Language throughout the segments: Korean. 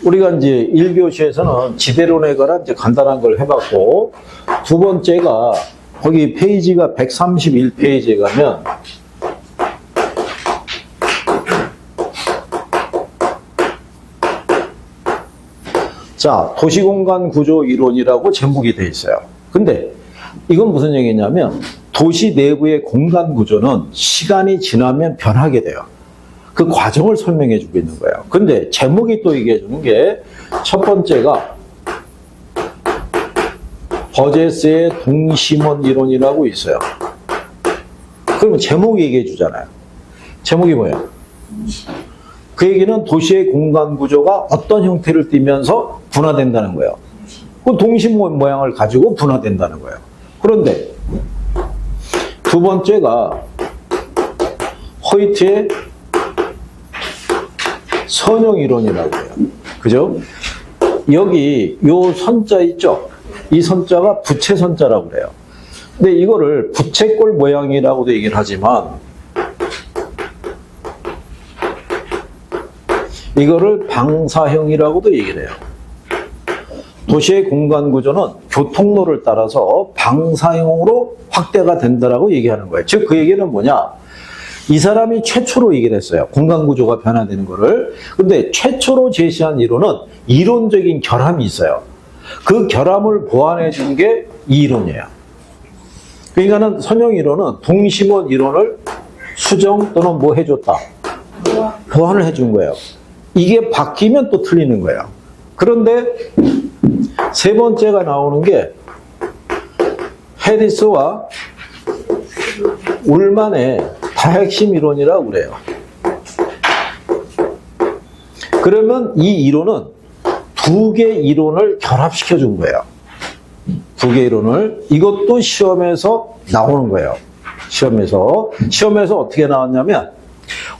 우리가 이제 1교시에서는 지대론에 관한 이제 간단한 걸 해봤고, 두 번째가 거기 페이지가 131페이지에 가면 자, 도시공간 구조 이론이라고 제목이 돼 있어요. 근데 이건 무슨 얘기냐면 도시 내부의 공간 구조는 시간이 지나면 변하게 돼요. 그 과정을 설명해 주고 있는 거예요. 근데 제목이 또 얘기해 주는 게 첫 번째가 버제스의 동심원 이론이라고 있어요. 그러면 제목이 얘기해 주잖아요. 제목이 뭐예요? 그 얘기는 도시의 공간 구조가 어떤 형태를 띠면서 분화된다는 거예요. 그 동심원 모양을 가지고 분화된다는 거예요. 그런데 두 번째가 호이트의 선형 이론이라고 해요. 그죠? 여기 요 선자 있죠? 이 선자가 부채선자라고 그래요. 근데 이거를 부채꼴 모양이라고도 얘기를 하지만 이거를 방사형이라고도 얘기를 해요. 도시의 공간 구조는 교통로를 따라서 방사형으로 확대가 된다라고 얘기하는 거예요. 즉 그 얘기는 뭐냐? 이 사람이 최초로 얘기를 했어요. 공간 구조가 변화되는 거를. 근데 최초로 제시한 이론은 이론적인 결함이 있어요. 그 결함을 보완해 준 게 이 이론이에요. 그러니까는 선형 이론은 동심원 이론을 수정 또는 뭐 해줬다. 보완을 해준 거예요. 이게 바뀌면 또 틀리는 거예요. 그런데 세 번째가 나오는 게 해리스와 울만의 다핵심 이론이라고 그래요. 그러면 이 이론은 두 개 이론을 결합시켜 준 거예요. 두 개 이론을. 이것도 시험에서 나오는 거예요. 시험에서 어떻게 나왔냐면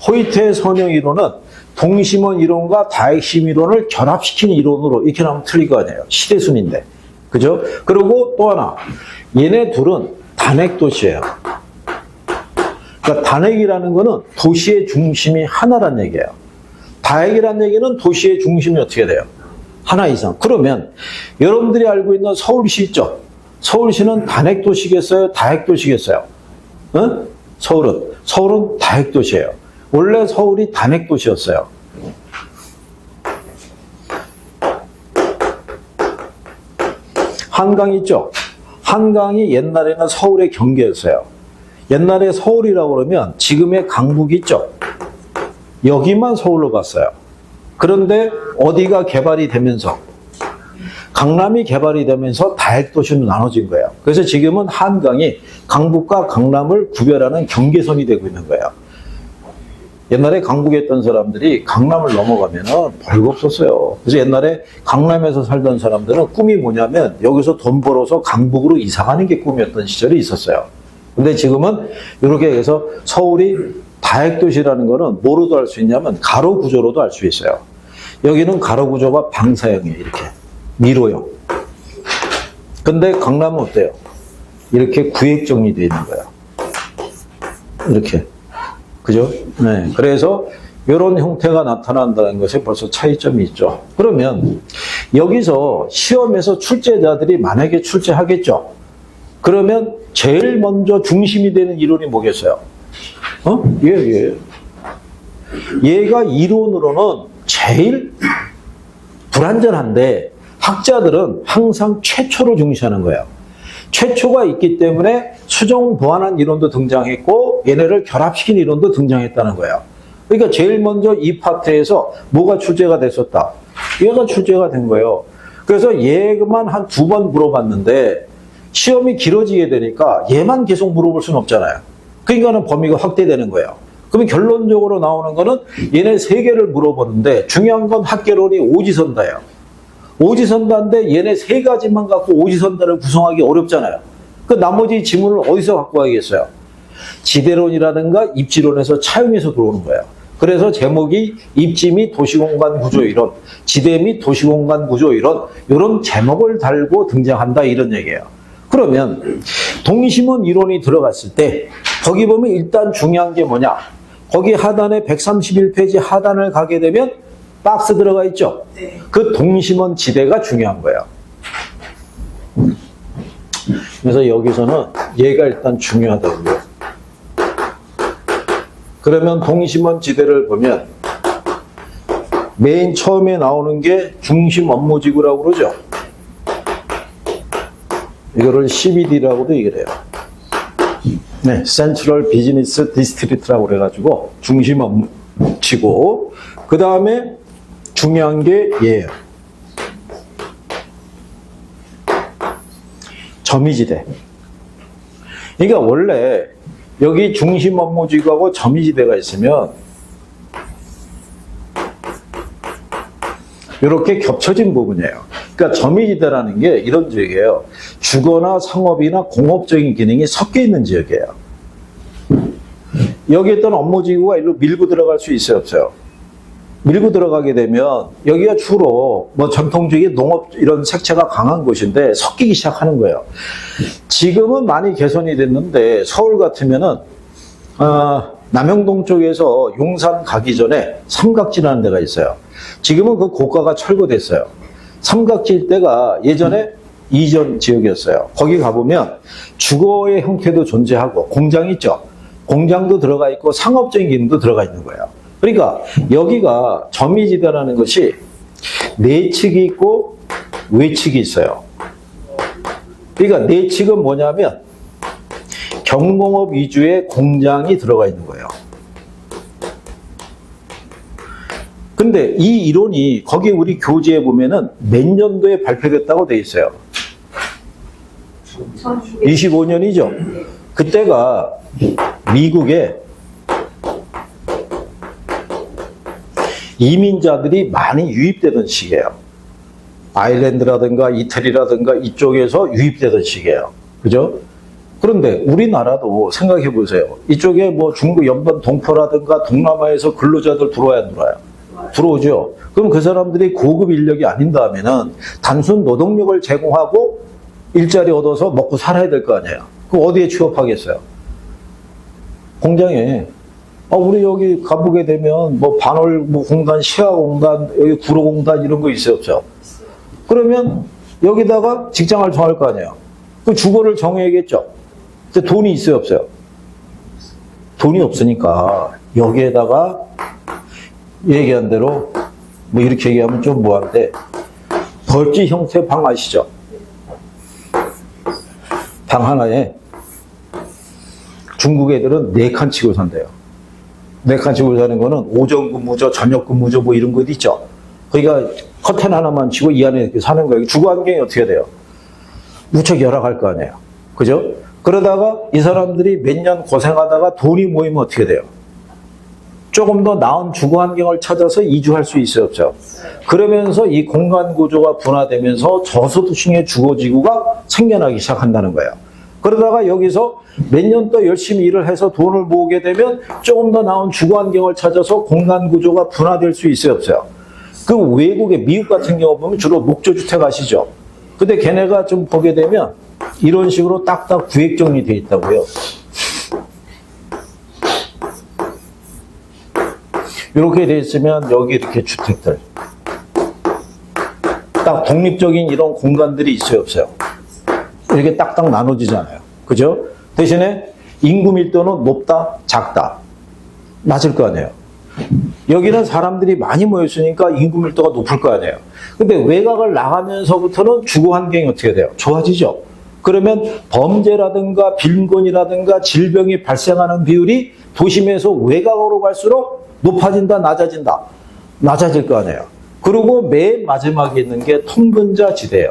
호이트의 선형 이론은 동심원 이론과 다핵심 이론을 결합시킨 이론으로 이렇게 나오면 틀릴 거 아니에요. 시대순인데. 그죠? 그리고 또 하나. 얘네 둘은 단핵도시예요. 그러니까 단핵이라는 거는 도시의 중심이 하나란 얘기예요. 다핵이라는 얘기는 도시의 중심이 어떻게 돼요? 하나 이상. 그러면 여러분들이 알고 있는 서울시 있죠? 서울시는 단핵도시겠어요? 다핵도시겠어요? 어? 서울은 다핵도시예요. 원래 서울이 단핵도시였어요. 한강 있죠? 한강이 옛날에는 서울의 경계였어요. 옛날에 서울이라고 그러면 지금의 강북 있죠? 여기만 서울로 갔어요. 그런데 어디가 개발이 되면서 강남이 개발이 되면서 다핵도시로 나눠진 거예요. 그래서 지금은 한강이 강북과 강남을 구별하는 경계선이 되고 있는 거예요. 옛날에 강북에 있던 사람들이 강남을 넘어가면은 별거 없었어요. 그래서 옛날에 강남에서 살던 사람들은 꿈이 뭐냐면 여기서 돈 벌어서 강북으로 이사 가는 게 꿈이었던 시절이 있었어요. 근데 지금은 이렇게 해서 서울이 다핵도시라는 거는 뭐로도 알 수 있냐면 가로 구조로도 알 수 있어요. 여기는 가로 구조가 방사형이에요. 이렇게 미로형. 근데 강남은 어때요? 이렇게 구획 정리되어 있는 거예요. 이렇게. 그죠? 네. 그래서 이런 형태가 나타난다는 것에 벌써 차이점이 있죠. 그러면 여기서 시험에서 출제자들이 만약에 출제하겠죠. 그러면 제일 먼저 중심이 되는 이론이 뭐겠어요? 얘가 이론으로는 제일 불완전한데 학자들은 항상 최초로 중시하는 거예요. 최초가 있기 때문에 수정 보완한 이론도 등장했고 얘네를 결합시킨 이론도 등장했다는 거예요. 그러니까 제일 먼저 이 파트에서 뭐가 출제가 됐었다. 얘가 출제가 된 거예요. 그래서 얘만 한 2번 물어봤는데 시험이 길어지게 되니까 얘만 계속 물어볼 수는 없잖아요. 그러니까는 범위가 확대되는 거예요. 그러면 결론적으로 나오는 거는 얘네 3개를 물어보는데 중요한 건 학계론이 오지선다예요. 오지선다인데 얘네 3가지만 갖고 오지선다를 구성하기 어렵잖아요. 그 나머지 지문을 어디서 갖고 와야겠어요? 지대론이라든가 입지론에서 차용해서 들어오는 거예요. 그래서 제목이 입지 및 도시공간 구조 이론, 지대 및 도시공간 구조 이론, 이런 제목을 달고 등장한다 이런 얘기예요. 그러면 동심원 이론이 들어갔을 때 거기 보면 일단 중요한 게 뭐냐? 거기 하단에 131페이지 하단을 가게 되면 박스 들어가 있죠? 네. 그 동심원 지대가 중요한 거예요. 그래서 여기서는 얘가 일단 중요하다고요. 그러면 동심원 지대를 보면 맨 처음에 나오는 게 중심 업무지구라고 그러죠. 이거를 CBD라고도 얘기를 해요. 네, Central Business District라고 그래가지고 중심 업무지구. 그 다음에 중요한 게 얘예요. 점이지대. 그러니까 원래 여기 중심 업무지구하고 점이지대가 있으면 이렇게 겹쳐진 부분이에요. 그러니까 점이지대라는 게 이런 지역이에요. 주거나 상업이나 공업적인 기능이 섞여 있는 지역이에요. 여기 있던 업무지구가 일로 밀고 들어갈 수 있어요, 없어요? 밀고 들어가게 되면 여기가 주로 뭐 전통적인 농업 이런 색채가 강한 곳인데 섞이기 시작하는 거예요. 지금은 많이 개선이 됐는데 서울 같으면은 남영동 쪽에서 용산 가기 전에 삼각지라는 데가 있어요. 지금은 그 고가가 철거됐어요. 삼각지일 때가 예전에 이전 지역이었어요. 거기 가보면 주거의 형태도 존재하고 공장 있죠. 공장도 들어가 있고 상업적인 기능도 들어가 있는 거예요. 그러니까 여기가 점이지대라는 것이 내측이 있고 외측이 있어요. 그러니까 내측은 뭐냐면 경공업 위주의 공장이 들어가 있는 거예요. 근데 이 이론이 거기 우리 교재에 보면은 몇 년도에 발표됐다고 돼 있어요. 25년이죠. 그때가 미국에 이민자들이 많이 유입되던 시기예요. 아일랜드라든가 이태리라든가 이쪽에서 유입되던 시기예요. 그죠? 그런데 우리나라도 생각해 보세요. 이쪽에 뭐 중국 연변 동포라든가 동남아에서 근로자들 들어와야 안 들어와요? 들어오죠. 그럼 그 사람들이 고급 인력이 아닌다면은 단순 노동력을 제공하고 일자리 얻어서 먹고 살아야 될 거 아니에요. 그럼 어디에 취업하겠어요? 공장에. 우리 여기 가보게 되면 뭐 반월 뭐 공단, 시야 공단, 여기 구로 공단 이런 거 있어요, 없죠? 그러면 여기다가 직장을 정할 거 아니에요. 그 주거를 정해야겠죠. 근데 돈이 있어요, 없어요? 돈이 없으니까 여기에다가 얘기한 대로 뭐 이렇게 얘기하면 좀 뭐한데 벌지 형태 방 아시죠? 방 하나에 중국 애들은 4칸 치고 산대요. 4칸 치고 사는 거는 오전 근무죠, 저녁 근무죠, 뭐 이런 것 있죠. 그러니까 커튼 하나만 치고 이 안에 이렇게 사는 거예요. 주거 환경이 어떻게 돼요? 무척 열악할 거 아니에요. 그죠? 그러다가 이 사람들이 몇 년 고생하다가 돈이 모이면 어떻게 돼요? 조금 더 나은 주거 환경을 찾아서 이주할 수 있어요, 없죠? 그러면서 이 공간 구조가 분화되면서 저소득층의 주거지구가 생겨나기 시작한다는 거예요. 그러다가 여기서 몇 년 더 열심히 일을 해서 돈을 모으게 되면 조금 더 나은 주거 환경을 찾아서 공간 구조가 분화될 수 있어요, 없어요? 그 외국의 미국 같은 경우 보면 주로 목조주택 아시죠? 근데 걔네가 좀 보게 되면 이런 식으로 딱딱 구획 정리되어 있다고요. 이렇게 돼 있으면 여기 이렇게 주택들 딱 독립적인 이런 공간들이 있어요, 없어요? 이렇게 딱딱 나눠지잖아요. 그죠? 대신에 인구 밀도는 높다, 작다. 맞을 거 아니에요. 여기는 사람들이 많이 모였으니까 인구 밀도가 높을 거 아니에요. 근데 외곽을 나가면서부터는 주거 환경이 어떻게 돼요? 좋아지죠? 그러면 범죄라든가 빈곤이라든가 질병이 발생하는 비율이 도심에서 외곽으로 갈수록 높아진다, 낮아진다? 낮아질 거 아니에요. 그리고 맨 마지막에 있는 게 통근자 지대예요.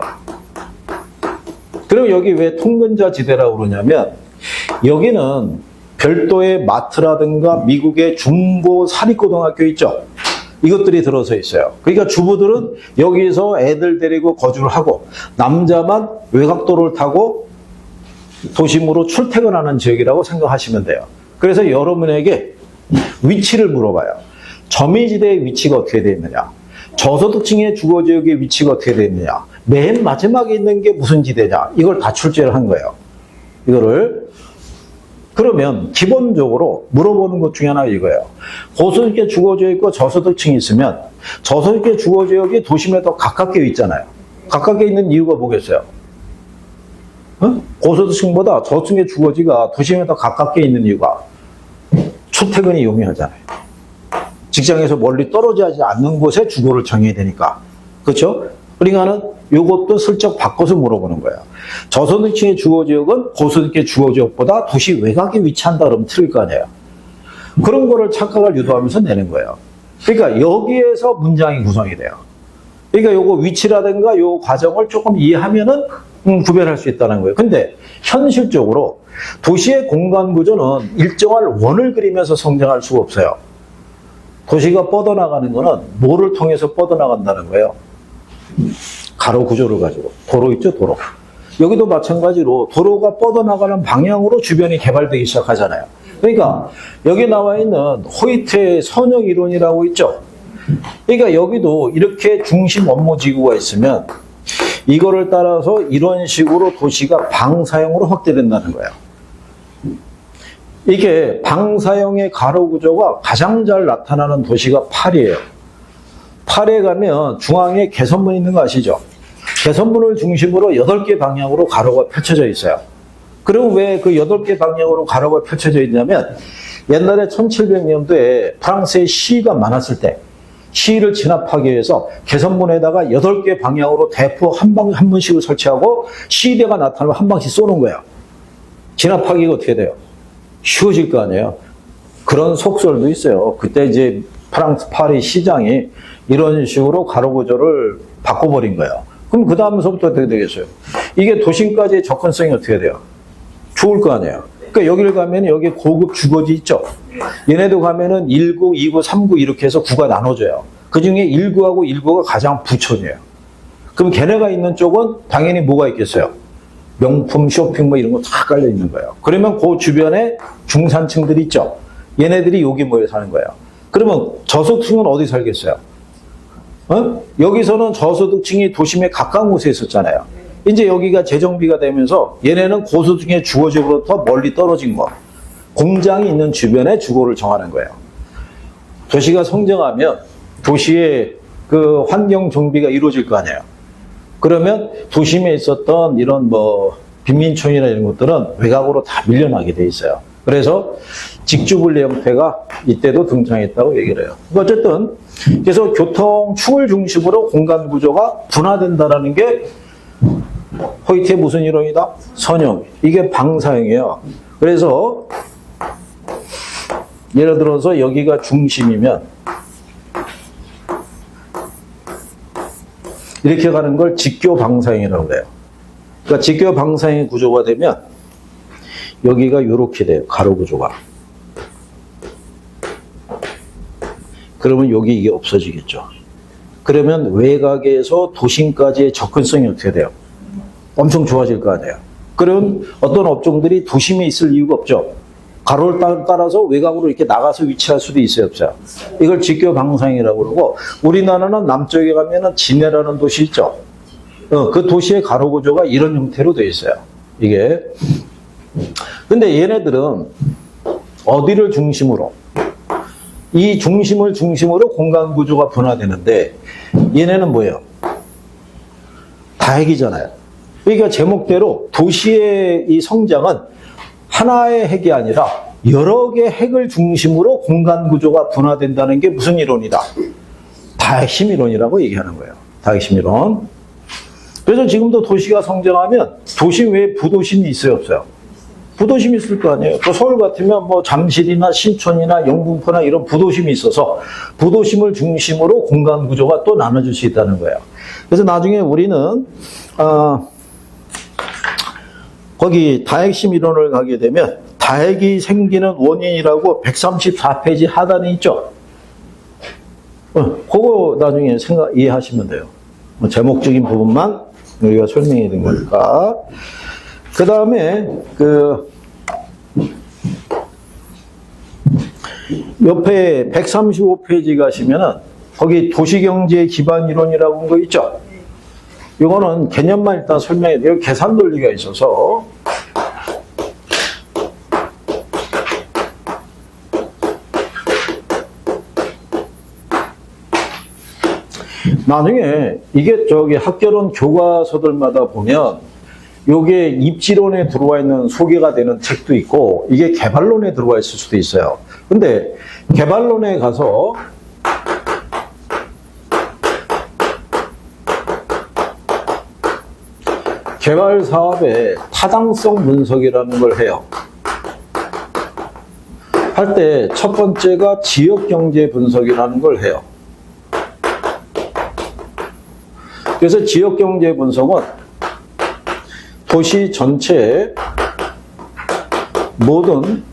그럼 여기 왜 통근자 지대라고 그러냐면 여기는 별도의 마트라든가 미국의 중고 사립고등학교 있죠? 이것들이 들어서 있어요. 그러니까 주부들은 여기서 애들 데리고 거주를 하고 남자만 외곽도로를 타고 도심으로 출퇴근하는 지역이라고 생각하시면 돼요. 그래서 여러분에게 위치를 물어봐요. 점이지대의 위치가 어떻게 되어 있느냐? 저소득층의 주거지역의 위치가 어떻게 되어 있느냐? 맨 마지막에 있는 게 무슨 지대냐? 이걸 다 출제를 한 거예요. 이거를. 그러면 기본적으로 물어보는 것 중에 하나가 이거예요. 고소득에 주거지역 있고 저소득층이 있으면 저소득에 주거지역이 도심에 더 가깝게 있잖아요. 가깝게 있는 이유가 뭐겠어요? 고소득층보다 저층의 주거지가 도심에 더 가깝게 있는 이유가 출퇴근이 용이하잖아요. 직장에서 멀리 떨어지지 않는 곳에 주거를 정해야 되니까. 그렇죠? 그러니까는 이것도 슬쩍 바꿔서 물어보는 거예요. 저소득층의 주거지역은 고소득의 주거지역보다 도시 외곽에 위치한다 그러면 틀릴 거 아니에요. 그런 거를 착각을 유도하면서 내는 거예요. 그러니까 여기에서 문장이 구성이 돼요. 그러니까 요거 위치라든가 요 과정을 조금 이해하면은 구별할 수 있다는 거예요. 근데 현실적으로 도시의 공간 구조는 일정한 원을 그리면서 성장할 수가 없어요. 도시가 뻗어나가는 거는 뭐를 통해서 뻗어나간다는 거예요? 가로 구조를 가지고. 도로 있죠, 도로. 여기도 마찬가지로 도로가 뻗어나가는 방향으로 주변이 개발되기 시작하잖아요. 그러니까 여기 나와 있는 호이트의 선형 이론이라고 있죠. 그러니까 여기도 이렇게 중심 원모 지구가 있으면 이거를 따라서 이런 식으로 도시가 방사형으로 확대된다는 거예요. 이게 방사형의 가로 구조가 가장 잘 나타나는 도시가 파리예요. 파리에 가면 중앙에 개선문 있는 거 아시죠? 개선문을 중심으로 8개 방향으로 가로가 펼쳐져 있어요. 그리고 왜 그 8개 방향으로 가로가 펼쳐져 있냐면 옛날에 1700년도에 프랑스의 시위가 많았을 때 시위를 진압하기 위해서 개선문에다가 8개 방향으로 대포 한 분씩을 설치하고 시위대가 나타나면 한 방씩 쏘는 거예요. 진압하기가 어떻게 돼요? 쉬워질 거 아니에요. 그런 속설도 있어요. 그때 이제 프랑스 파리 시장이 이런 식으로 가로 구조를 바꿔버린 거예요. 그럼 그 다음서부터 어떻게 되겠어요? 이게 도심까지의 접근성이 어떻게 돼요? 좋을 거 아니에요. 그러니까 여기를 가면 여기 고급 주거지 있죠. 얘네도 가면은 1구, 2구, 3구 이렇게 해서 구가 나눠져요. 그 중에 1구하고 1구가 가장 부촌이에요. 그럼 걔네가 있는 쪽은 당연히 뭐가 있겠어요? 명품 쇼핑 뭐 이런 거 다 깔려 있는 거예요. 그러면 그 주변에 중산층들이 있죠. 얘네들이 여기 모여 사는 거예요. 그러면 저소득층은 어디 살겠어요? 여기서는 저소득층이 도심에 가까운 곳에 있었잖아요. 이제 여기가 재정비가 되면서 얘네는 고소득층의 주거지역으로부터 멀리 떨어진 거. 공장이 있는 주변에 주거를 정하는 거예요. 도시가 성장하면 도시의 그 환경 정비가 이루어질 거 아니에요. 그러면 도심에 있었던 이런 뭐 빈민촌이나 이런 것들은 외곽으로 다 밀려나게 돼 있어요. 그래서 직주분리 형태가 이때도 등장했다고 얘기를 해요. 어쨌든 그래서 교통, 충을 중심으로 공간 구조가 분화된다라는 게 호이트의 무슨 이론이다? 선형. 이게 방사형이에요. 그래서 예를 들어서 여기가 중심이면 이렇게 가는 걸 직교 방사형이라고 해요. 그러니까 직교 방사형의 구조가 되면 여기가 이렇게 돼요. 가로 구조가. 그러면 여기 이게 없어지겠죠. 그러면 외곽에서 도심까지의 접근성이 어떻게 돼요? 엄청 좋아질 거 아니에요. 그럼 어떤 업종들이 도심에 있을 이유가 없죠. 가로를 따라서 외곽으로 이렇게 나가서 위치할 수도 있어요, 없어요? 이걸 직교 방사형이라고 그러고, 우리나라는 남쪽에 가면은 진해라는 도시 있죠. 그 도시의 가로 구조가 이런 형태로 되어 있어요. 이게. 근데 얘네들은 어디를 중심으로? 이 중심을 중심으로 공간 구조가 분화되는데, 얘네는 뭐예요? 다핵이잖아요. 그러니까 제목대로 도시의 이 성장은 하나의 핵이 아니라 여러 개의 핵을 중심으로 공간 구조가 분화된다는 게 무슨 이론이다? 다핵심 이론이라고 얘기하는 거예요. 다핵심 이론. 그래서 지금도 도시가 성장하면 도심 외에 부도심이 있어요, 없어요? 부도심이 있을 거 아니에요. 또 서울 같으면 뭐 잠실이나 신촌이나 영등포나 이런 부도심이 있어서 부도심을 중심으로 공간 구조가 또 나눠질 수 있다는 거예요. 그래서 나중에 우리는 거기 다핵심 이론을 가게 되면 다핵이 생기는 원인이라고 134페이지 하단에 있죠. 그거 나중에 이해하시면 돼요. 제목적인 부분만 우리가 설명해 드린 거니까. 그 다음에 옆에 135페이지 가시면은 거기 도시경제 기반 이론이라고 한 거 있죠. 이거는 개념만 일단 설명해 드려요. 계산 논리가 있어서 나중에 이게 학개론 교과서들마다 보면 요게 입지론에 들어와 있는 소개가 되는 책도 있고 이게 개발론에 들어와 있을 수도 있어요. 근데 개발론에 가서 개발 사업의 타당성 분석이라는 걸 해요. 할 때 첫 번째가 지역 경제 분석이라는 걸 해요. 그래서 지역 경제 분석은 도시 전체의 모든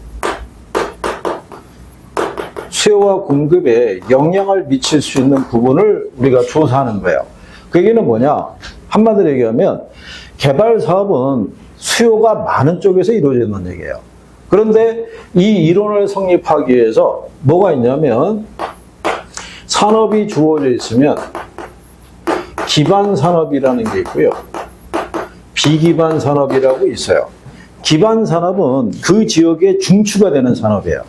수요와 공급에 영향을 미칠 수 있는 부분을 우리가 조사하는 거예요. 그 얘기는 뭐냐? 한마디로 얘기하면 개발 사업은 수요가 많은 쪽에서 이루어지는 얘기예요. 그런데 이 이론을 성립하기 위해서 뭐가 있냐면 산업이 주어져 있으면 기반 산업이라는 게 있고요. 비기반 산업이라고 있어요. 기반 산업은 그 지역에 중추가 되는 산업이에요.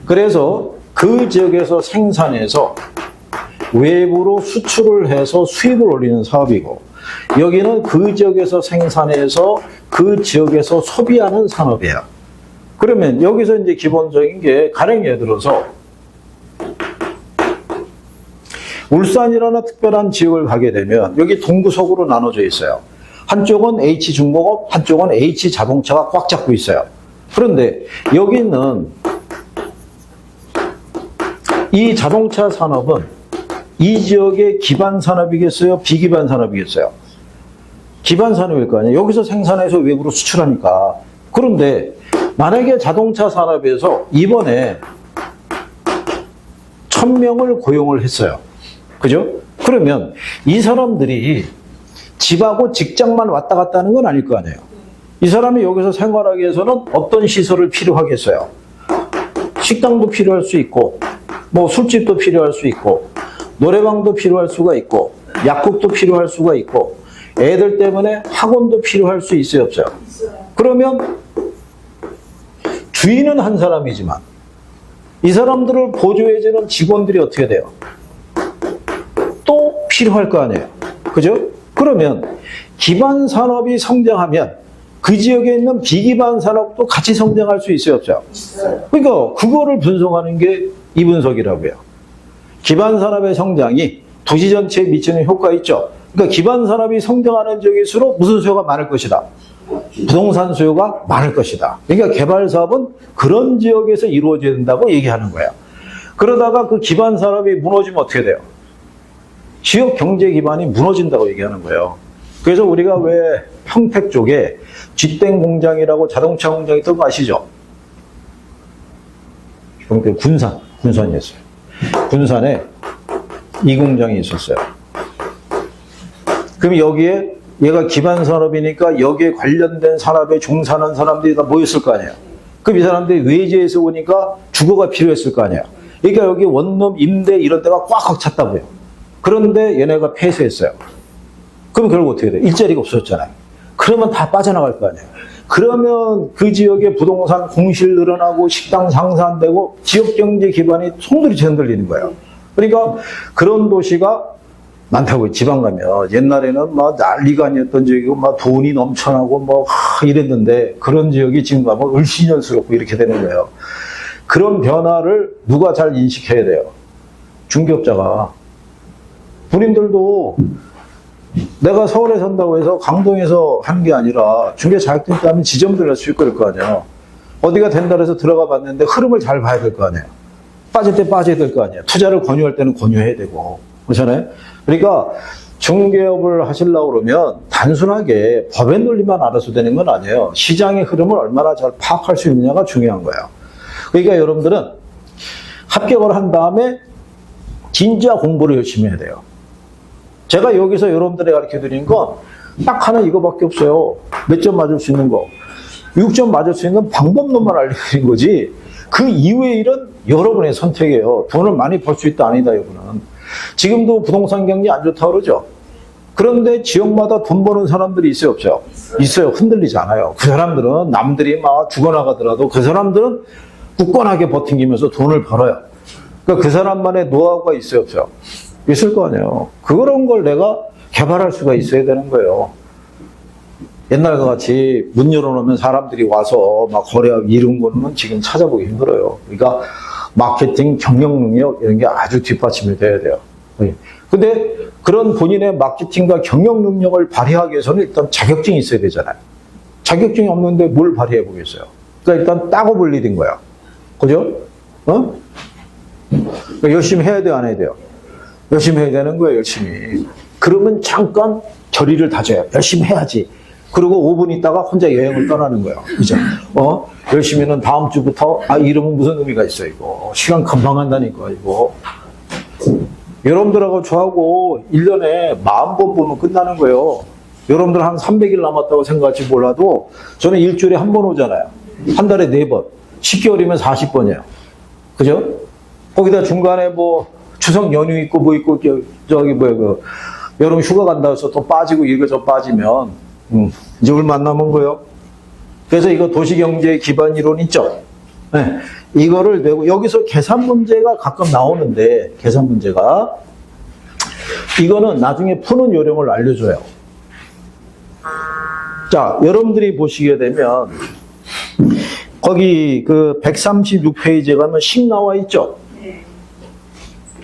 그래서 그 지역에서 생산해서 외부로 수출을 해서 수입을 올리는 사업이고, 여기는 그 지역에서 생산해서 그 지역에서 소비하는 산업이에요. 그러면 여기서 이제 기본적인 게, 가령 예를 들어서 울산이라는 특별한 지역을 가게 되면 여기 동구서구로 나눠져 있어요. 한쪽은 H중공업, 한쪽은 H자동차가 꽉 잡고 있어요. 그런데 여기 있는 이 자동차 산업은 이 지역의 기반 산업이겠어요? 비기반 산업이겠어요? 기반 산업일 거 아니에요. 여기서 생산해서 외부로 수출하니까. 그런데 만약에 자동차 산업에서 이번에 1000명을 고용을 했어요. 그죠? 그러면 이 사람들이 집하고 직장만 왔다 갔다 하는 건 아닐 거 아니에요. 이 사람이 여기서 생활하기 위해서는 어떤 시설을 필요하겠어요? 식당도 필요할 수 있고, 뭐 술집도 필요할 수 있고, 노래방도 필요할 수가 있고, 약국도 필요할 수가 있고, 애들 때문에 학원도 필요할 수 있어요, 없어요? 그러면 주인은 한 사람이지만 이 사람들을 보조해주는 직원들이 어떻게 돼요? 또 필요할 거 아니에요. 그죠? 그러면 기반 산업이 성장하면 그 지역에 있는 비기반 산업도 같이 성장할 수 있어요, 없어요? 그러니까 그거를 분석하는 게 이 분석이라고요. 기반 산업의 성장이 도시 전체에 미치는 효과 있죠. 그러니까 기반 산업이 성장하는 지역일수록 무슨 수요가 많을 것이다? 부동산 수요가 많을 것이다. 그러니까 개발 사업은 그런 지역에서 이루어져야 된다고 얘기하는 거예요. 그러다가 그 기반 산업이 무너지면 어떻게 돼요? 지역 경제 기반이 무너진다고 얘기하는 거예요. 그래서 우리가 왜 평택 쪽에 쥐땡 공장이라고 자동차 공장이 있던 거 아시죠? 평택 군산이었어요. 군산에 이 공장이 있었어요. 그럼 여기에 얘가 기반 산업이니까 여기에 관련된 산업에 종사하는 사람들이 다 모였을 거 아니에요. 그럼 이 사람들이 외지에서 오니까 주거가 필요했을 거 아니에요. 그러니까 여기 원룸, 임대 이런 데가 꽉꽉 찼다고요. 그런데 얘네가 폐쇄했어요. 그럼 결국 어떻게 돼요? 일자리가 없어졌잖아요. 그러면 다 빠져나갈 거 아니에요. 그러면 그 지역의 부동산 공실 늘어나고 식당 상산되고 지역경제 기반이 송두리째 흔들리는 거예요. 그러니까 그런 도시가 많다고요. 지방 가면 옛날에는 막 난리가 아니었던 지역이고 막 돈이 넘쳐나고 뭐 이랬는데, 그런 지역이 지금 가면 을씨년스럽고 이렇게 되는 거예요. 그런 변화를 누가 잘 인식해야 돼요? 중개업자가. 본인들도 내가 서울에 산다고 해서 강동에서 하는 게 아니라 중개 자격증 따면 지점들 갈 수 있고 그럴 거 아니에요. 어디가 된다 해서 들어가 봤는데 흐름을 잘 봐야 될 거 아니에요. 빠질 때 빠져야 될 거 아니에요. 투자를 권유할 때는 권유해야 되고. 그렇잖아요. 그러니까 중개업을 하시려고 그러면 단순하게 법의 논리만 알아서 되는 건 아니에요. 시장의 흐름을 얼마나 잘 파악할 수 있느냐가 중요한 거예요. 그러니까 여러분들은 합격을 한 다음에 진짜 공부를 열심히 해야 돼요. 제가 여기서 여러분들에 가르쳐 드린 건 딱 하나 이거밖에 없어요. 몇 점 맞을 수 있는 거. 6점 맞을 수 있는 방법론만 알려드린 거지, 그 이외의 일은 여러분의 선택이에요. 돈을 많이 벌 수 있다 아니다, 여러분은. 지금도 부동산 경기 안 좋다 그러죠. 그런데 지역마다 돈 버는 사람들이 있어요, 없어요? 있어요. 흔들리지 않아요. 그 사람들은 남들이 막 죽어나가더라도 그 사람들은 굳건하게 버팅기면서 돈을 벌어요. 그러니까 그 사람만의 노하우가 있어요, 없어요? 있을 거 아니에요. 그런 걸 내가 개발할 수가 있어야 되는 거예요. 옛날과 같이 문 열어놓으면 사람들이 와서 막 거래하고 이런 거는 지금 찾아보기 힘들어요. 그러니까 마케팅, 경영 능력 이런 게 아주 뒷받침이 돼야 돼요. 근데 그런 본인의 마케팅과 경영 능력을 발휘하기 위해서는 일단 자격증이 있어야 되잖아요. 자격증이 없는데 뭘 발휘해 보겠어요? 그러니까 일단 따고 볼 일인 거야. 그죠? 그러니까 열심히 해야 돼요, 안 해야 돼요? 열심히 해야 되는 거예요, 열심히. 그러면 잠깐 결의를 다져요. 열심히 해야지. 그리고 5분 있다가 혼자 여행을 떠나는 거예요. 그죠? 열심히는 다음 주부터, 이러면 무슨 의미가 있어, 이거. 시간 금방 간다니까, 이거. 여러분들하고 저하고 1년에 10,000번 보면 끝나는 거예요. 여러분들 한 300일 남았다고 생각할지 몰라도 저는 일주일에 한 번 오잖아요. 한 달에 4번. 10개월이면 40번이에요. 그죠? 거기다 중간에 뭐 추석 연휴 있고 뭐 있고 여름 휴가 간다 해서 또 빠지고 이거 저 빠지면 이제 얼마 안 남은 거예요. 그래서 이거 도시경제 기반 이론 있죠? 네. 이거를 내고 여기서 계산 문제가 가끔 나오는데 계산 문제가 이거는 나중에 푸는 요령을 알려줘요. 자, 여러분들이 보시게 되면 거기 그 136페이지에 가면 식 나와 있죠?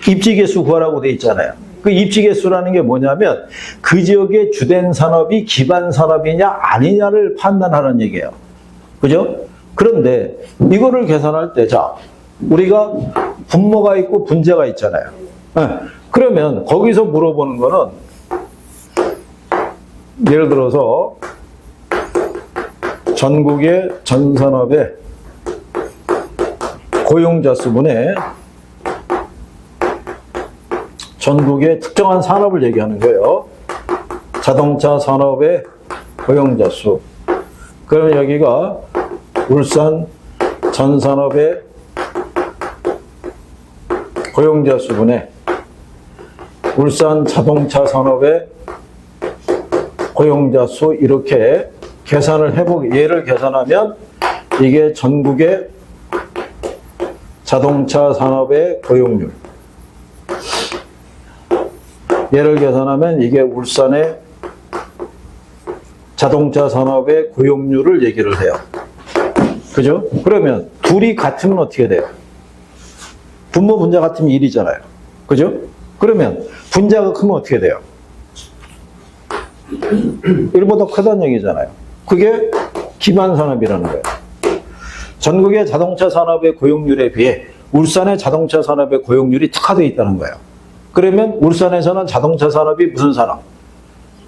입지개수 구하라고 돼 있잖아요. 그 입지개수라는 게 뭐냐면 그 지역의 주된 산업이 기반 산업이냐 아니냐를 판단하는 얘기예요. 그죠? 그런데 이거를 계산할 때, 자, 우리가 분모가 있고 분자가 있잖아요. 네. 그러면 거기서 물어보는 거는 예를 들어서 전국의 전산업의 고용자 수분에 전국의 특정한 산업을 얘기하는 거예요. 자동차 산업의 고용자 수. 그러면 여기가 울산 전산업의 고용자 수분에 울산 자동차 산업의 고용자 수 이렇게 계산을 해보기, 얘를 계산하면 이게 전국의 자동차 산업의 고용률. 얘를 계산하면 이게 울산의 자동차 산업의 고용률을 얘기를 해요. 그죠? 그러면 둘이 같으면 어떻게 돼요? 분모 분자 같으면 1이잖아요. 그죠? 그러면 분자가 크면 어떻게 돼요? 1보다 크다는 얘기잖아요. 그게 기반 산업이라는 거예요. 전국의 자동차 산업의 고용률에 비해 울산의 자동차 산업의 고용률이 특화되어 있다는 거예요. 그러면 울산에서는 자동차 산업이 무슨 산업?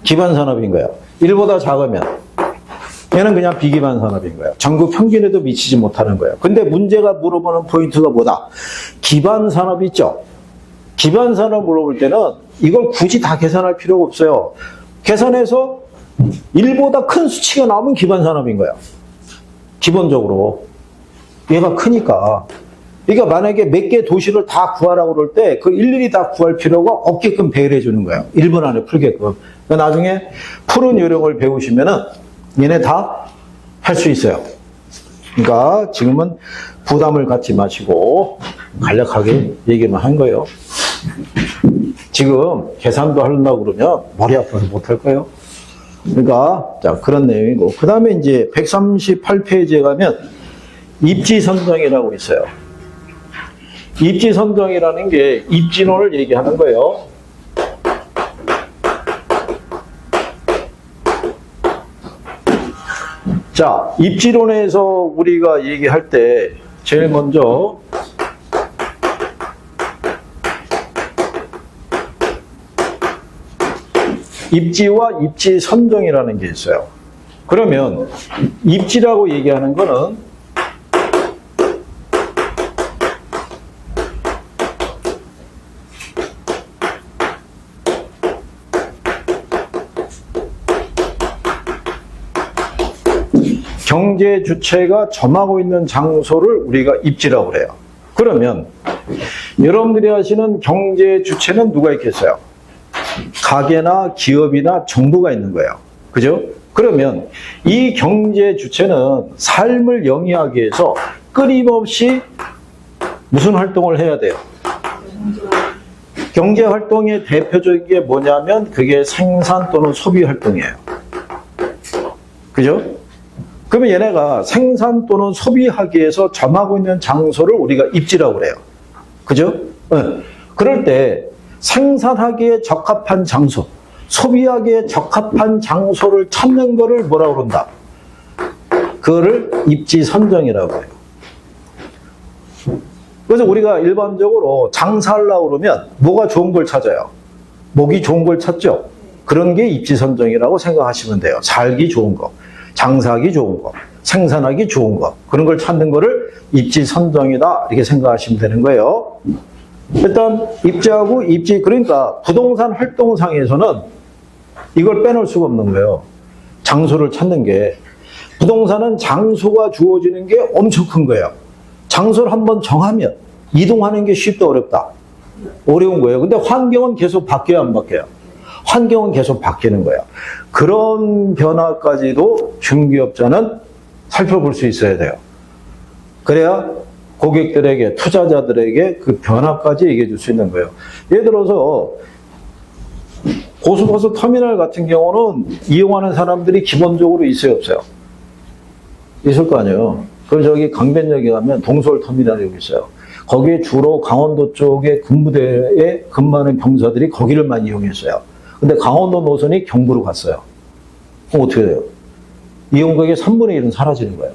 기반 산업인 거예요. 1보다 작으면 얘는 그냥 비기반 산업인 거예요. 전국 평균에도 미치지 못하는 거예요. 근데 문제가 물어보는 포인트가 뭐다? 기반 산업 있죠? 기반 산업 물어볼 때는 이걸 굳이 다 계산할 필요가 없어요. 계산해서 1보다 큰 수치가 나오면 기반 산업인 거예요. 기본적으로. 얘가 크니까. 그러니까 만약에 몇 개 도시를 다 구하라고 그럴 때 그 일일이 다 구할 필요가 없게끔 배열해 주는 거예요. 1분 안에 풀게끔. 그러니까 나중에 푸는 요령을 배우시면은 얘네 다 할 수 있어요. 그러니까 지금은 부담을 갖지 마시고 간략하게 얘기만 한 거예요. 지금 계산도 하려고 그러면 머리 아파서 못할 거예요. 그러니까 자 그런 내용이고 그 다음에 이제 138페이지에 가면 입지 선정이라고 있어요. 입지 선정이라는 게 입진호를 얘기하는 거예요. 자, 입지론에서 우리가 얘기할 때 제일 먼저 입지와 입지 선정이라는 게 있어요. 그러면 입지라고 얘기하는 거는 경제 주체가 점하고 있는 장소를 우리가 입지라고 그래요. 그러면 여러분들이 아시는 경제 주체는 누가 있겠어요? 가게나 기업이나 정부가 있는 거예요. 그죠? 그러면 이 경제 주체는 삶을 영위하기 위해서 끊임없이 무슨 활동을 해야 돼요? 경제 활동의 대표적인 게 뭐냐면 그게 생산 또는 소비 활동이에요. 그죠? 그러면 얘네가 생산 또는 소비하기 위해서 점하고 있는 장소를 우리가 입지라고 그래요. 그죠? 네. 그럴 때 생산하기에 적합한 장소, 소비하기에 적합한 장소를 찾는 거를 뭐라고 그런다? 그거를 입지 선정이라고 해요. 그래서 우리가 일반적으로 장사하려고 그러면 뭐가 좋은 걸 찾아요? 목이 좋은 걸 찾죠? 그런 게 입지 선정이라고 생각하시면 돼요. 살기 좋은 거, 장사하기 좋은 거, 생산하기 좋은 거, 그런 걸 찾는 거를 입지 선정이다 이렇게 생각하시면 되는 거예요. 일단 입지하고 입지, 그러니까 부동산 활동상에서는 이걸 빼놓을 수가 없는 거예요. 장소를 찾는 게. 부동산은 장소가 주어지는 게 엄청 큰 거예요. 장소를 한번 정하면 이동하는 게 쉽다 어렵다? 어려운 거예요. 근데 환경은 계속 바뀌어야 안 바뀌어요? 환경은 계속 바뀌는 거예요. 그런 변화까지도 중개업자는 살펴볼 수 있어야 돼요. 그래야 고객들에게, 투자자들에게 그 변화까지 얘기해 줄 수 있는 거예요. 예를 들어서 고속버스 터미널 같은 경우는 이용하는 사람들이 기본적으로 있어요, 없어요? 있을 거 아니에요. 그럼 저기 강변역에 가면 동서울 터미널이 여기 있어요. 거기에 주로 강원도 쪽에 근무대에 근무하는 병사들이 거기를 많이 이용했어요. 근데 강원도 노선이 경부로 갔어요. 그럼 어떻게 돼요? 이용객의 3분의 1은 사라지는 거예요.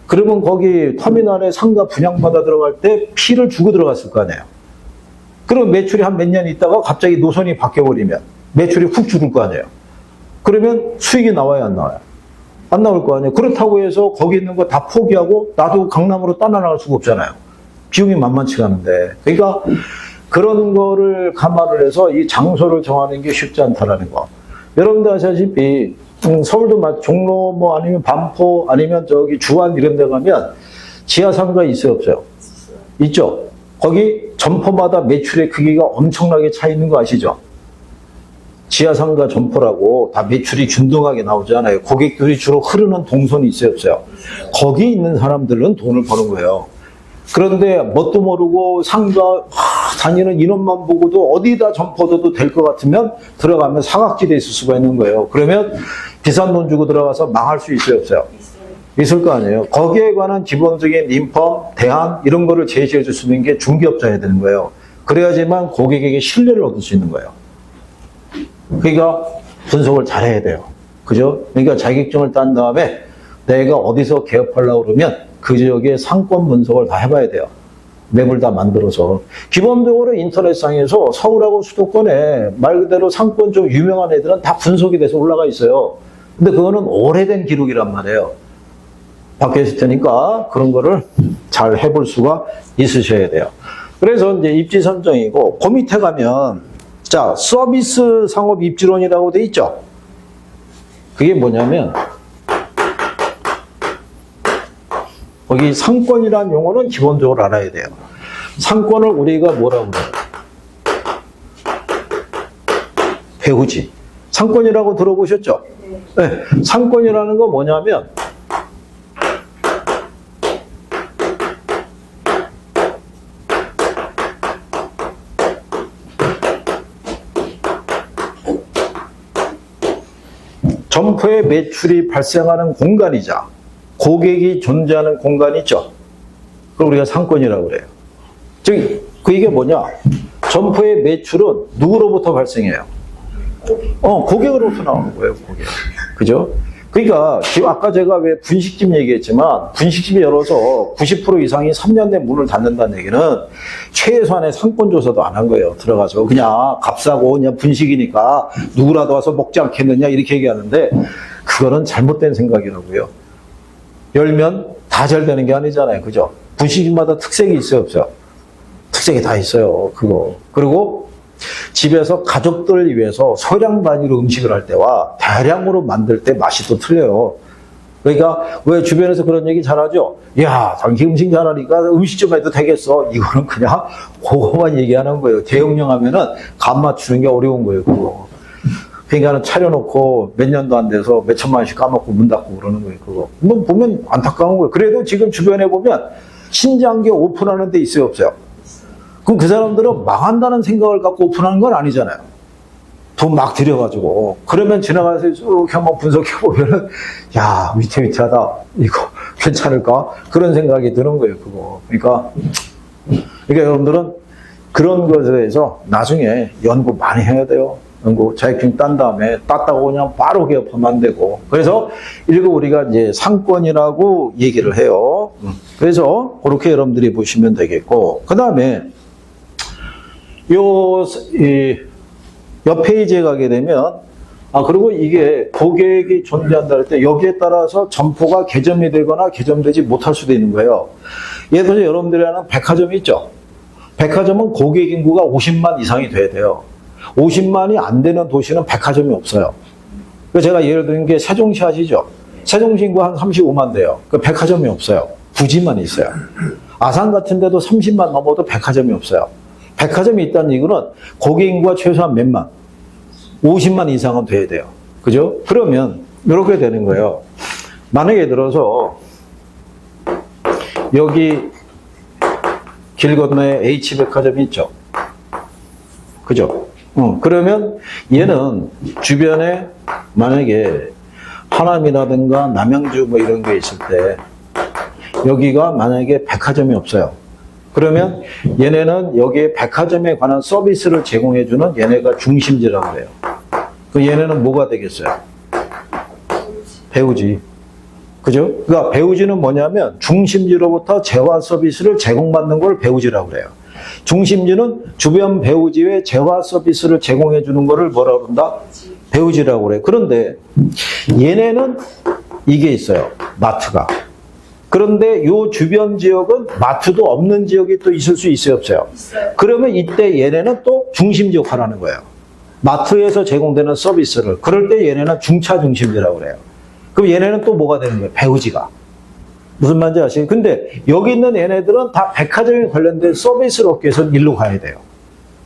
그러면 거기 터미널에 상가 분양받아 들어갈 때 피를 주고 들어갔을 거 아니에요. 그럼 매출이 한 몇 년 있다가 갑자기 노선이 바뀌어버리면 매출이 훅 줄을 거 아니에요. 그러면 수익이 나와야 안 나와요? 안 나올 거 아니에요. 그렇다고 해서 거기 있는 거 다 포기하고 나도 강남으로 떠나나갈 수가 없잖아요. 비용이 만만치가 않은데. 그러니까 그런 거를 감안을 해서 이 장소를 정하는 게 쉽지 않다라는 거. 여러분들 아시다시피 서울도 종로 뭐 아니면 반포 아니면 저기 주안 이런 데 가면 지하상가 있어요 없어요? 있죠. 거기 점포마다 매출의 크기가 엄청나게 차 있는 거 아시죠? 지하상가 점포라고 다 매출이 균등하게 나오잖아요. 고객들이 주로 흐르는 동선이 있어요 없어요? 거기 있는 사람들은 돈을 버는 거예요. 그런데 뭣도 모르고 상가 다니는 인원만 보고도 어디다 점포둬도 될 것 같으면 들어가면 사각지대에 있을 수가 있는 거예요. 그러면 비싼 돈 주고 들어가서 망할 수 있어요 없어요? 있을 거 아니에요. 거기에 관한 기본적인 인펌, 대안 이런 거를 제시해 줄 수 있는 게 중개업자여야 되는 거예요. 그래야지만 고객에게 신뢰를 얻을 수 있는 거예요. 그러니까 분석을 잘해야 돼요. 그죠? 그러니까 자격증을 딴 다음에 내가 어디서 개업하려고 그러면 그 지역의 상권 분석을 다 해봐야 돼요. 맵을 다 만들어서. 기본적으로 인터넷상에서 서울하고 수도권에 말 그대로 상권 좀 유명한 애들은 다 분석이 돼서 올라가 있어요. 근데 그거는 오래된 기록이란 말이에요. 바뀌어 있을 테니까 그런 거를 잘 해볼 수가 있으셔야 돼요. 그래서 이제 입지 선정이고, 그 밑에 가면, 자, 서비스 상업 입지론이라고 돼 있죠? 그게 뭐냐면, 거기 상권이라는 용어는 기본적으로 알아야 돼요. 상권을 우리가 뭐라고 그래요? 배후지. 상권이라고 들어보셨죠? 네. 상권이라는 거 뭐냐면 점포의 매출이 발생하는 공간이자 고객이 존재하는 공간이 있죠. 그걸 우리가 상권이라고 그래요. 즉, 이게 뭐냐? 점포의 매출은 누구로부터 발생해요? 고객으로부터 나오는 거예요, 고객. 그죠? 그러니까, 아까 제가 왜 분식집 얘기했지만, 분식집이 열어서 90% 이상이 3년 내 문을 닫는다는 얘기는 최소한의 상권조사도 안 한 거예요. 들어가서. 그냥 값싸고 그냥 분식이니까 누구라도 와서 먹지 않겠느냐, 이렇게 얘기하는데, 그거는 잘못된 생각이라고요. 열면 다 잘 되는 게 아니잖아요. 그죠? 분식집마다 특색이 있어요, 없어요? 특색이 다 있어요, 그거. 그리고 집에서 가족들을 위해서 소량 단위로 음식을 할 때와 대량으로 만들 때 맛이 또 틀려요. 그러니까 왜 주변에서 그런 얘기 잘하죠? 야, 당신 음식 잘하니까 음식 좀 해도 되겠어. 이거는 그냥 그거만 얘기하는 거예요. 대용량 하면은 간 맞추는 게 어려운 거예요, 그거. 그러니까 차려놓고 몇 년도 안 돼서 몇 천만 원씩 까먹고 문 닫고 그러는 거예요, 그거. 뭐 보면 안타까운 거예요. 그래도 지금 주변에 보면 신장게 오픈하는 데 있어요, 없어요? 그럼 그 사람들은 망한다는 생각을 갖고 오픈하는 건 아니잖아요. 돈 막 들여가지고. 그러면 지나가서 쭉 한번 분석해보면은, 야, 위태위태하다. 이거 괜찮을까? 그런 생각이 드는 거예요, 그거. 그러니까 여러분들은 그런 것에 대해서 나중에 연구 많이 해야 돼요. 연구 자격증 딴 다음에 땄다고 그냥 바로 개업하면 안 되고. 그래서 이거 우리가 이제 상권이라고 얘기를 해요. 그래서 그렇게 여러분들이 보시면 되겠고. 그 다음에 옆 페이지에 가게 되면, 그리고 이게 고객이 존재한다 할 때 여기에 따라서 점포가 개점이 되거나 개점되지 못할 수도 있는 거예요. 예를 들어서 여러분들이 아는 백화점이 있죠. 백화점은 고객 인구가 50만 이상이 돼야 돼요. 50만이 안 되는 도시는 백화점이 없어요. 제가 예를 드는 게 세종시 아시죠? 세종시 인구 한 35만 돼요. 그 백화점이 없어요. 부지만 있어요. 아산 같은 데도 30만 넘어도 백화점이 없어요. 백화점이 있다는 얘기는 고객 인구가 최소한 몇만, 50만 이상은 돼야 돼요. 그죠? 그러면 이렇게 되는 거예요. 만약에 들어서 여기 길 건너에 H백화점이 있죠. 그죠? 그러면 얘는 주변에 만약에 하남이라든가 남양주 뭐 이런 게 있을 때 여기가 만약에 백화점이 없어요. 그러면 얘네는 여기에 백화점에 관한 서비스를 제공해주는 얘네가 중심지라고 해요. 그 얘네는 뭐가 되겠어요? 배우지. 그죠? 그러니까 배우지는 뭐냐면 중심지로부터 재화 서비스를 제공받는 걸 배우지라고 그래요. 중심지는 주변 배우지에 재화 서비스를 제공해 주는 거를 뭐라고 그런다? 배우지라고 그래요. 그런데 얘네는 이게 있어요. 마트가. 그런데 이 주변 지역은 마트도 없는 지역이 또 있을 수 있어요, 없어요? 그러면 이때 얘네는 또 중심지 역할을 하는 거예요. 마트에서 제공되는 서비스를. 그럴 때 얘네는 중차 중심지라고 그래요. 그럼 얘네는 또 뭐가 되는 거예요? 배우지가. 무슨 말인지 아시죠? 근데 여기 있는 얘네들은 다 백화점에 관련된 서비스를 얻기 위해서 일로 가야 돼요.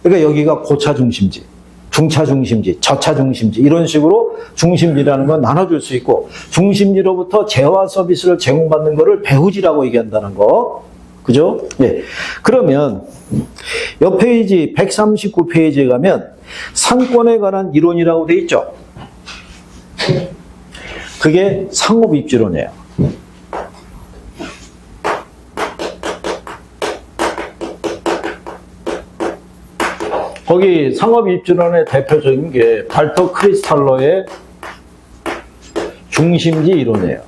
그러니까 여기가 고차 중심지, 중차 중심지, 저차 중심지 이런 식으로 중심지라는 건 나눠줄 수 있고 중심지로부터 재화 서비스를 제공받는 거를 배우지라고 얘기한다는 거. 그죠? 예. 그러면 옆 페이지 139페이지에 가면 상권에 관한 이론이라고 돼 있죠? 그게 상업입지론이에요. 거기 상업입지론의 대표적인 게 발터 크리스탈러의 중심지 이론이에요.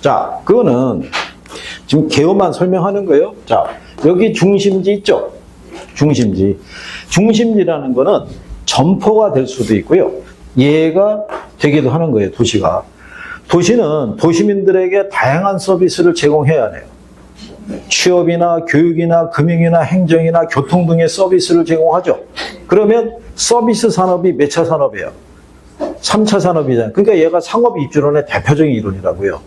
자, 그거는 지금 개요만 설명하는 거예요. 자, 여기 중심지 있죠? 중심지. 중심지라는 거는 점포가 될 수도 있고요. 얘가 되기도 하는 거예요, 도시가. 도시는 도시민들에게 다양한 서비스를 제공해야 해요. 취업이나 교육이나 금융이나 행정이나 교통 등의 서비스를 제공하죠. 그러면 서비스 산업이 몇 차 산업이에요? 3차 산업이잖아요. 그러니까 얘가 상업입지론의 대표적인 이론이라고요.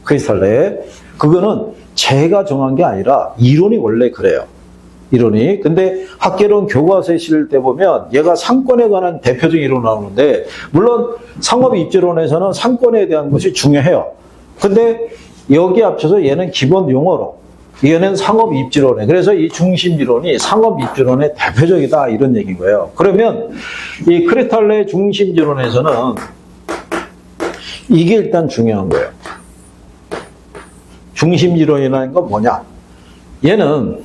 크리스탈러의. 그거는 제가 정한 게 아니라 이론이 원래 그래요. 이론이. 근데 학계론 교과서에 실을 때 보면 얘가 상권에 관한 대표적인 이론 나오는데 물론 상업입지론에서는 상권에 대한 것이 중요해요. 근데 여기 합쳐서 얘는 기본 용어로 얘는 상업입지론에 그래서 이 중심이론이 상업입지론의 대표적이다 이런 얘기인 거예요. 그러면 이 크리스탈러의 중심이론에서는 이게 일단 중요한 거예요. 중심이론이라는 건 뭐냐? 얘는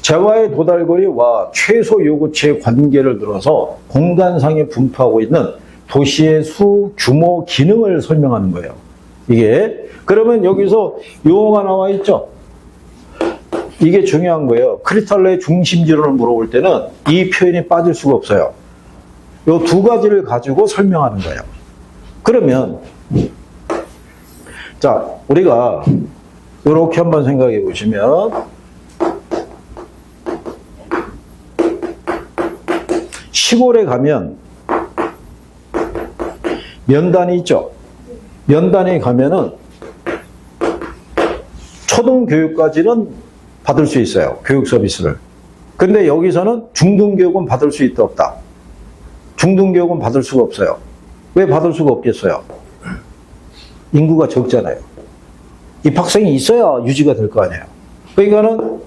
재화의 도달거리와 최소 요구치의 관계를 들어서 공간상에 분포하고 있는 도시의 수, 규모, 기능을 설명하는 거예요. 이게. 그러면 여기서 용어가 나와 있죠? 이게 중요한 거예요. 크리스탈러의 중심지론을 물어볼 때는 이 표현이 빠질 수가 없어요. 이 두 가지를 가지고 설명하는 거예요. 그러면 자, 우리가 이렇게 한번 생각해 보시면 시골에 가면 면단이 있죠. 면단에 가면은 초등교육까지는 받을 수 있어요. 교육 서비스를. 근데 여기서는 중등교육은 받을 수 있다 없다. 중등교육은 받을 수가 없어요. 왜 받을 수가 없겠어요? 인구가 적잖아요. 입학생이 있어야 유지가 될 거 아니에요. 그러니까는